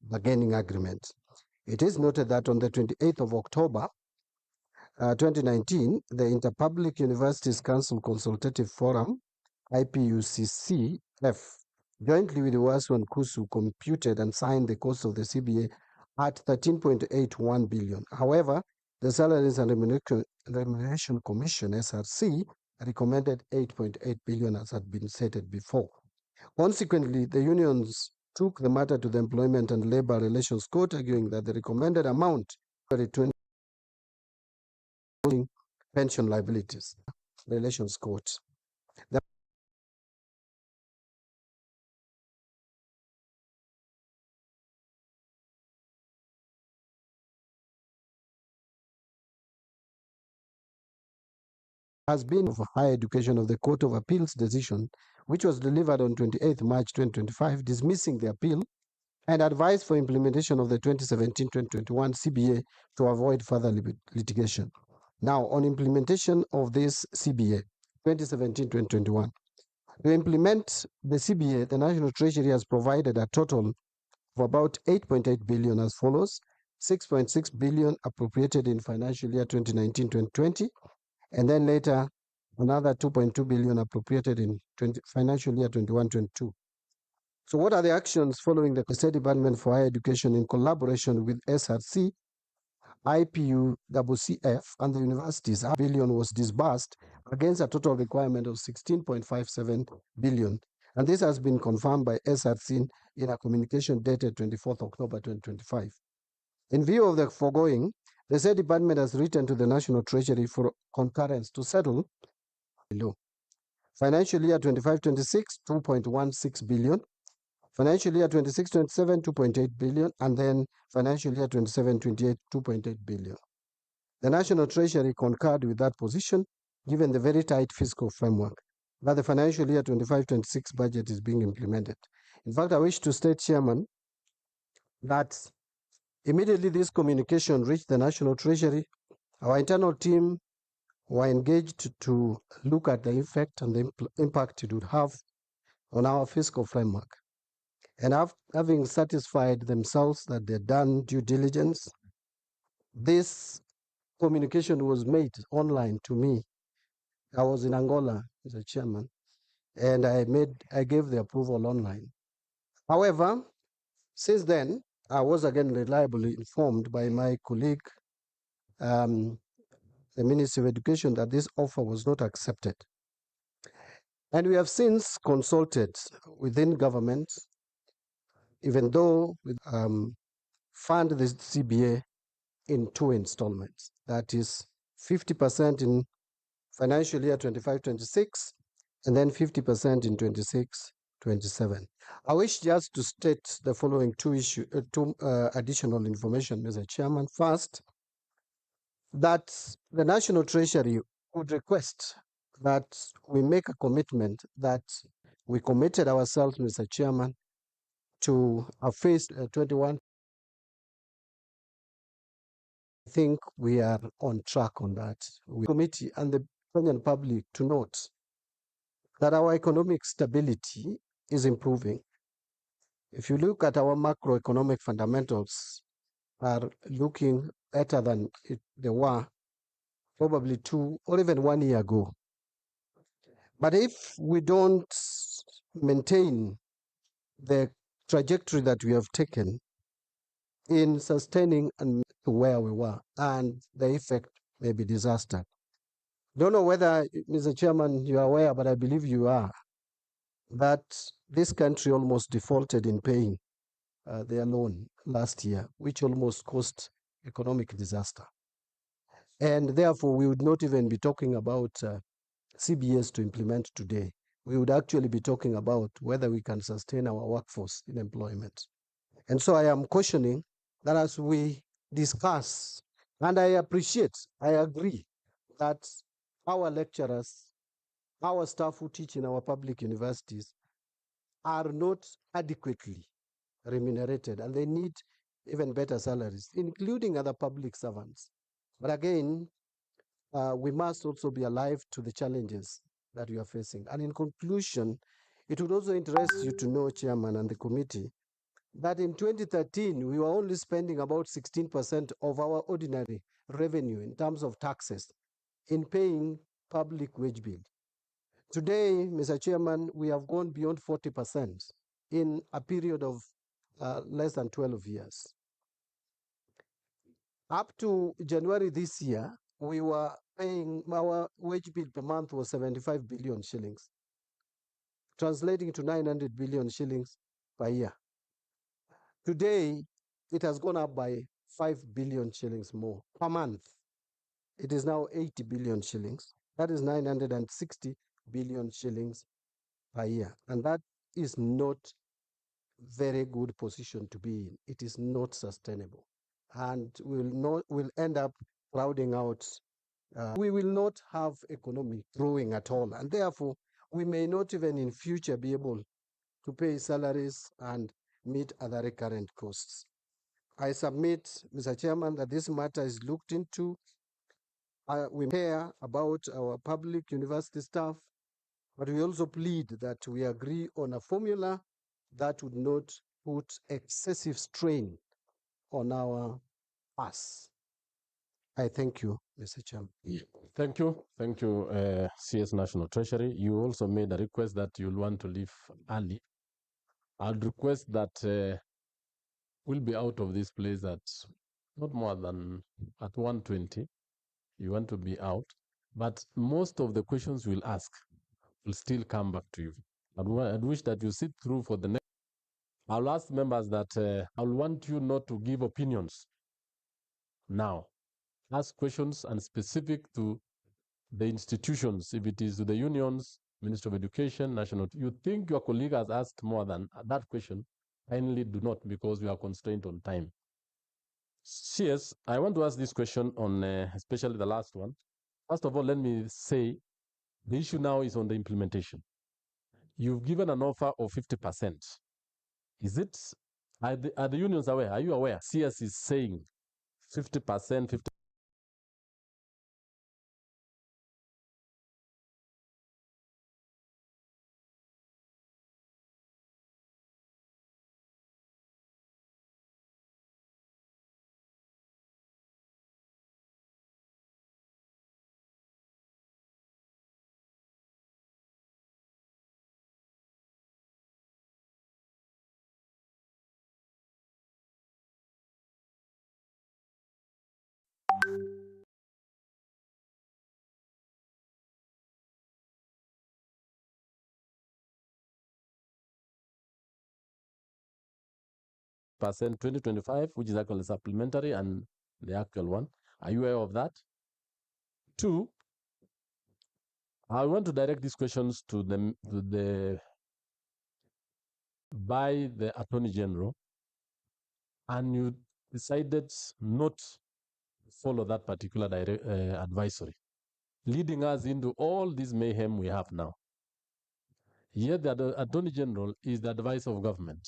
bargaining agreement. It is noted that on the 28th of October 2019, the Interpublic Universities Council Consultative Forum, IPUCCF, jointly with Iwasu and KUSU, computed and signed the cost of the CBA at 13.81 billion. However, the Salaries and Remuneration Commission, SRC, recommended 8.8 billion, as had been stated before. Consequently, the unions took the matter to the Employment and Labor Relations Court, arguing that the recommended amount pension liabilities. Relations Court. The has been of higher education of the Court of Appeal's decision, which was delivered on 28th March 2025, dismissing the appeal and advised for implementation of the 2017-2021 CBA to avoid further litigation. Now, on implementation of this CBA, 2017-2021, to implement the CBA, the National Treasury has provided a total of about 8.8 billion as follows: 6.6 billion appropriated in financial year 2019-2020, and then later another 2.2 billion appropriated in financial year 21-22. So what are the actions following the State Department for Higher Education in collaboration with SRC, IPUCCF, and the universities? A billion was disbursed against a total requirement of 16.57 billion. And this has been confirmed by SRC in a communication dated 24th October 2025. In view of the foregoing, the State Department has written to the National Treasury for concurrence to settle below. Financial year 25-26, 2.16 billion. Financial year 26-27, 2.8 billion, and then financial year 27-28, 2.8 billion. The National Treasury concurred with that position, given the very tight fiscal framework that the financial year 25-26 budget is being implemented. In fact, I wish to state, Chairman, that immediately this communication reached the National Treasury, our internal team were engaged to look at the effect and the impact it would have on our fiscal framework. And having satisfied themselves that they'd done due diligence, this communication was made online to me. I was in Angola as a chairman, and I gave the approval online. However, since then, I was again reliably informed by my colleague, the Ministry of Education, that this offer was not accepted. And we have since consulted within government, even though we fund the CBA in 2 installments. That is 50% in financial year 25-26, and then 50% in 26-27. I wish just to state the following two additional information, Mr. Chairman. First, that the National Treasury would request that we make a commitment that we committed ourselves, Mr. Chairman, to a phase 21. I think we are on track on that. We committee and the Kenyan public to note that our economic stability is improving. If you look at our macroeconomic fundamentals, are looking better than they were probably 2 or even 1 year ago. But if we don't maintain the trajectory that we have taken in sustaining and to where we were, and the effect may be disaster. Don't know whether, Mr. Chairman, you are aware, but I believe you are, that this country almost defaulted in paying their loan last year, which almost caused economic disaster. And therefore, we would not even be talking about CBS to implement today. We would actually be talking about whether we can sustain our workforce in employment. And so I am cautioning that as we discuss, and I agree that our lecturers, our staff who teach in our public universities are not adequately remunerated, and they need even better salaries, including other public servants. But again, we must also be alive to the challenges that we are facing. And in conclusion, it would also interest you to know, Chairman, and the committee, that in 2013, we were only spending about 16% of our ordinary revenue in terms of taxes in paying public wage bill. Today, Mr. Chairman, we have gone beyond 40% in a period of less than 12 years. Up to January this year, we were paying, our wage bill per month was 75 billion shillings, translating to 900 billion shillings per year. Today, it has gone up by 5 billion shillings more per month. It is now 80 billion shillings. That is 960 billion shillings per year. And that is not very good position to be in. It is not sustainable. And will end up crowding out. We will not have economic growing at all. And therefore, we may not even in future be able to pay salaries and meet other recurrent costs. I submit, Mr. Chairman, that this matter is looked into. We care about our public university staff, but we also plead that we agree on a formula that would not put excessive strain on our us. I thank you, Mr. Chairman. Thank you. Thank you, CS National Treasury. You also made a request that you'll want to leave early. I'll request that we'll be out of this place at not more than at 1:20. You want to be out, but most of the questions we'll ask will still come back to you. I'd wish that you sit through for the next. I'll ask members that I'll want you not to give opinions now. Ask questions and specific to the institutions, if it is to the unions, Ministry of Education, National. You think your colleague has asked more than that question, kindly do not, because we are constrained on time. CS, I want to ask this question on especially the last one. First of all, let me say the issue now is on the implementation. You've given an offer of 50%. Is it, are the unions aware? Are you aware? CS is saying 50%, 50%. Percent 2025, which is actually supplementary, and the actual one. Are you aware of that? Two, I want to direct these questions to by the Attorney General, and you decided not to follow that particular advisory, leading us into all this mayhem we have now. Yet the Attorney General is the advisor of government.